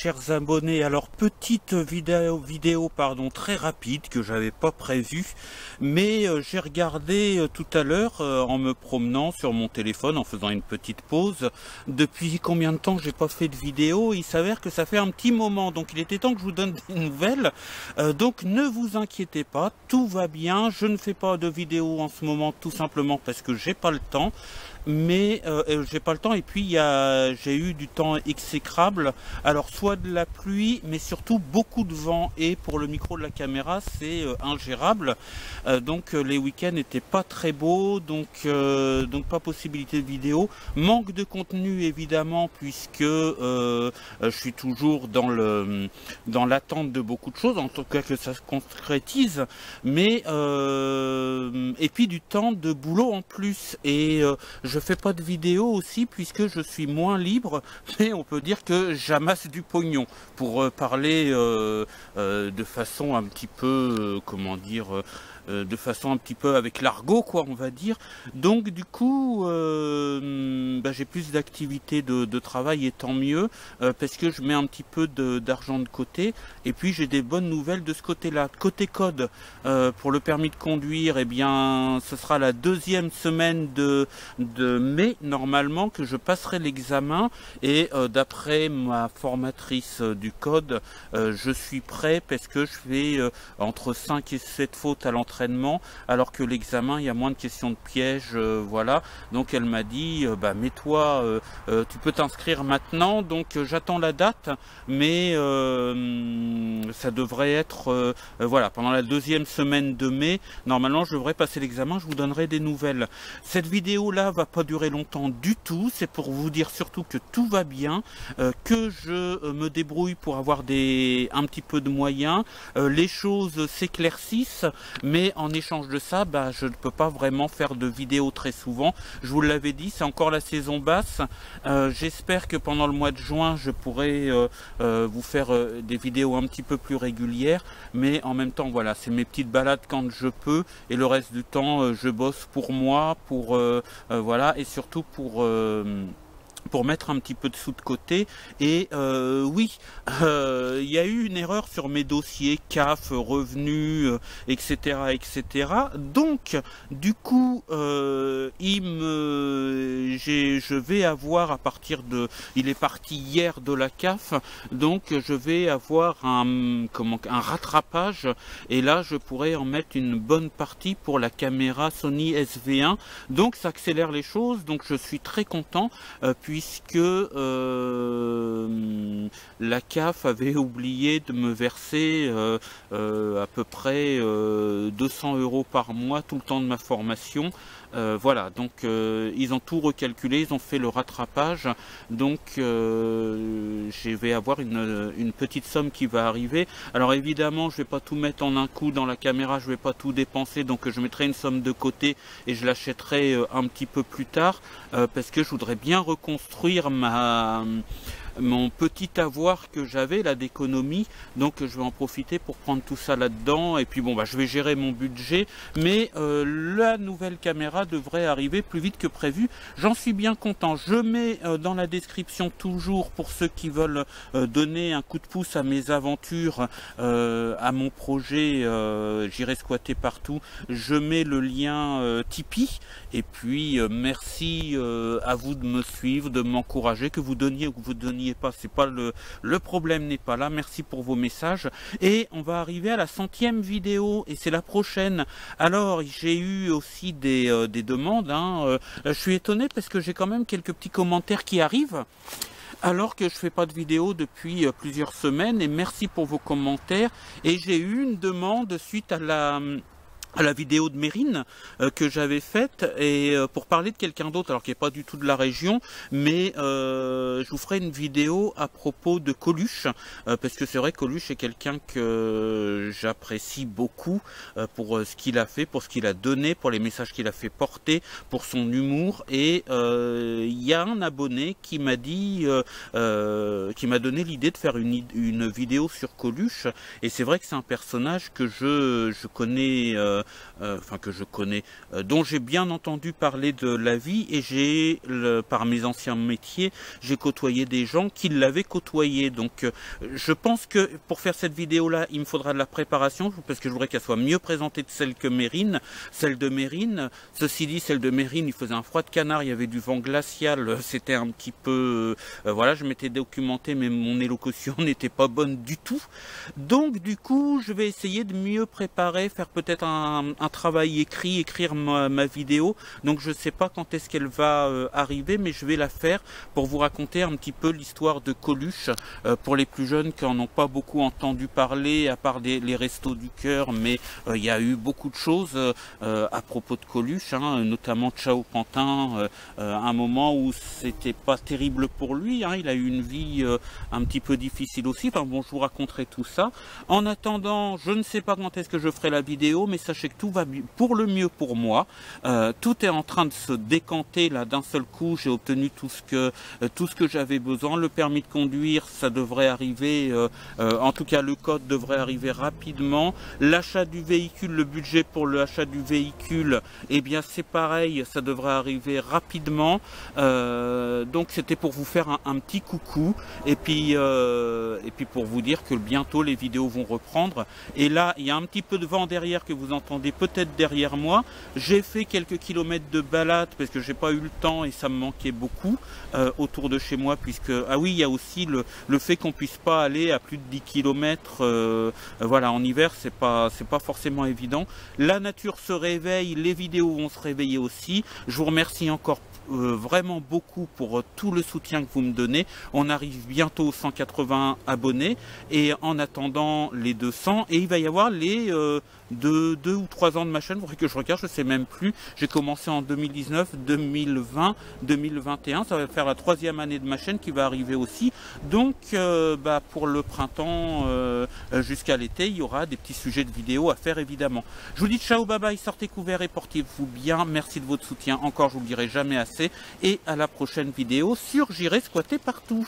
chers abonnés. Alors petite vidéo pardon, très rapide que j'avais pas prévu, mais j'ai regardé tout à l'heure en me promenant sur mon téléphone, en faisant une petite pause. Depuis combien de temps j'ai pas fait de vidéo? Il s'avère que ça fait un petit moment, donc il était temps que je vous donne des nouvelles. Donc ne vous inquiétez pas, tout va bien. Je ne fais pas de vidéo en ce moment tout simplement parce que j'ai pas le temps. Mais j'ai pas le temps, et puis j'ai eu du temps exécrable, alors soit de la pluie mais surtout beaucoup de vent, et pour le micro de la caméra c'est ingérable, donc les week-ends n'étaient pas très beaux, donc pas possibilité de vidéo, manque de contenu évidemment puisque je suis toujours dans l'attente de beaucoup de choses, en tout cas que ça se concrétise, mais et puis du temps de boulot en plus, et je fais pas de vidéo aussi puisque je suis moins libre, mais on peut dire que j'amasse du pognon, pour parler de façon un petit peu, comment dire, de façon un petit peu avec l'argot, quoi, on va dire. Donc du coup j'ai plus d'activités de travail, et tant mieux, parce que je mets un petit peu d'argent de côté, et puis j'ai des bonnes nouvelles de ce côté-là. Côté code, pour le permis de conduire, eh bien ce sera la deuxième semaine de mai normalement que je passerai l'examen, et d'après ma formatrice du code, je suis prêt parce que je fais entre 5 et 7 fautes à l'entraînement, alors que l'examen il y a moins de questions de piège, voilà. Donc elle m'a dit mets-toi, tu peux t'inscrire maintenant, donc j'attends la date, mais ça devrait être voilà, pendant la deuxième semaine de mai normalement je devrais passer l'examen. Je vous donnerai des nouvelles. Cette vidéo là va pas durer longtemps du tout, c'est pour vous dire surtout que tout va bien, que je me débrouille pour avoir un petit peu de moyens, les choses s'éclaircissent, mais en échange de ça, je ne peux pas vraiment faire de vidéos très souvent. Je vous l'avais dit, c'est encore la saison basse. J'espère que pendant le mois de juin, je pourrai vous faire des vidéos un petit peu plus régulières, mais en même temps, voilà, c'est mes petites balades quand je peux, et le reste du temps, je bosse pour moi, pour voilà, et surtout pour mettre un petit peu de sous de côté. Et oui, il y a eu une erreur sur mes dossiers CAF, revenus, etc., etc. Donc, du coup, je vais avoir à partir de... Il est parti hier de la CAF, donc je vais avoir un rattrapage, et là, je pourrais en mettre une bonne partie pour la caméra Sony SV1. Donc, ça accélère les choses, donc je suis très content, puisque la CAF avait oublié de me verser à peu près 200 € par mois tout le temps de ma formation. Voilà, donc ils ont tout recalculé, ils ont fait le rattrapage, donc je vais avoir une petite somme qui va arriver. Alors évidemment, je vais pas tout mettre en un coup dans la caméra, je vais pas tout dépenser, donc je mettrai une somme de côté et je l'achèterai un petit peu plus tard, parce que je voudrais bien reconstruire mon petit avoir que j'avais là d'économie, donc je vais en profiter pour prendre tout ça là-dedans, et puis bon je vais gérer mon budget, mais la nouvelle caméra devrait arriver plus vite que prévu. J'en suis bien content. Je mets dans la description, toujours pour ceux qui veulent donner un coup de pouce à mes aventures, à mon projet J'irai squatter partout, je mets le lien Tipeee, et puis merci à vous de me suivre, de m'encourager, que vous donniez ou que vous donniez pas, c'est pas le problème n'est pas là. Merci pour vos messages, et on va arriver à la 100e vidéo, et c'est la prochaine. Alors j'ai eu aussi des demandes, je suis étonné parce que j'ai quand même quelques petits commentaires qui arrivent, alors que je fais pas de vidéo depuis plusieurs semaines, et merci pour vos commentaires. Et j'ai eu une demande suite à la vidéo de Mérine que j'avais faite, et pour parler de quelqu'un d'autre, alors qui n'est pas du tout de la région, mais je vous ferai une vidéo à propos de Coluche, parce que c'est vrai que Coluche est quelqu'un que j'apprécie beaucoup, pour ce qu'il a fait, pour ce qu'il a donné, pour les messages qu'il a fait porter, pour son humour. Et il y a un abonné qui m'a dit, qui m'a donné l'idée de faire une vidéo sur Coluche, et c'est vrai que c'est un personnage que je connais enfin que je connais, dont j'ai bien entendu parler de la vie, et par mes anciens métiers, j'ai côtoyé des gens qui l'avaient côtoyé. Donc je pense que pour faire cette vidéo là, il me faudra de la préparation, parce que je voudrais qu'elle soit mieux présentée de celle de Mérine. Ceci dit, celle de Mérine, il faisait un froid de canard, il y avait du vent glacial, c'était un petit peu... voilà, je m'étais documenté, mais mon élocution n'était pas bonne du tout. Donc du coup, je vais essayer de mieux préparer, faire peut-être un travail écrit, écrire ma vidéo. Donc je ne sais pas quand est-ce qu'elle va arriver, mais je vais la faire pour vous raconter un petit peu l'histoire de Coluche, pour les plus jeunes qui n'en ont pas beaucoup entendu parler, à part les Restos du Cœur, mais il y a eu beaucoup de choses à propos de Coluche, hein, notamment Ciao Pantin, un moment où c'était pas terrible pour lui, hein, il a eu une vie un petit peu difficile aussi. Enfin bon, je vous raconterai tout ça. En attendant, je ne sais pas quand est-ce que je ferai la vidéo, mais sachez que tout va pour le mieux pour moi. Tout est en train de se décanter là d'un seul coup. J'ai obtenu tout ce que j'avais besoin. Le permis de conduire, ça devrait arriver, en tout cas le code devrait arriver rapidement. L'achat du véhicule, le budget pour l'achat du véhicule, eh bien c'est pareil, ça devrait arriver rapidement. Donc c'était pour vous faire un petit coucou, et puis pour vous dire que bientôt les vidéos vont reprendre. Et là il y a un petit peu de vent derrière que vous entendez peut-être derrière moi. J'ai fait quelques kilomètres de balade parce que j'ai pas eu le temps et ça me manquait beaucoup autour de chez moi, puisque ah oui, il y a aussi le fait qu'on puisse pas aller à plus de 10 km, voilà, en hiver c'est pas forcément évident. La nature se réveille, les vidéos vont se réveiller aussi. Je vous remercie encore vraiment beaucoup pour tout le soutien que vous me donnez. On arrive bientôt aux 180 abonnés, et en attendant les 200, et il va y avoir les 2 ou 3 ans de ma chaîne. Il faudrait que je regarde, je sais même plus. J'ai commencé en 2019, 2020, 2021, ça va faire la 3e année de ma chaîne qui va arriver aussi. Donc pour le printemps jusqu'à l'été, il y aura des petits sujets de vidéos à faire évidemment. Je vous dis ciao, bye bye, sortez couverts et portez-vous bien. Merci de votre soutien encore, je vous le dirai jamais assez, et à la prochaine vidéo sur J'irai squatter partout.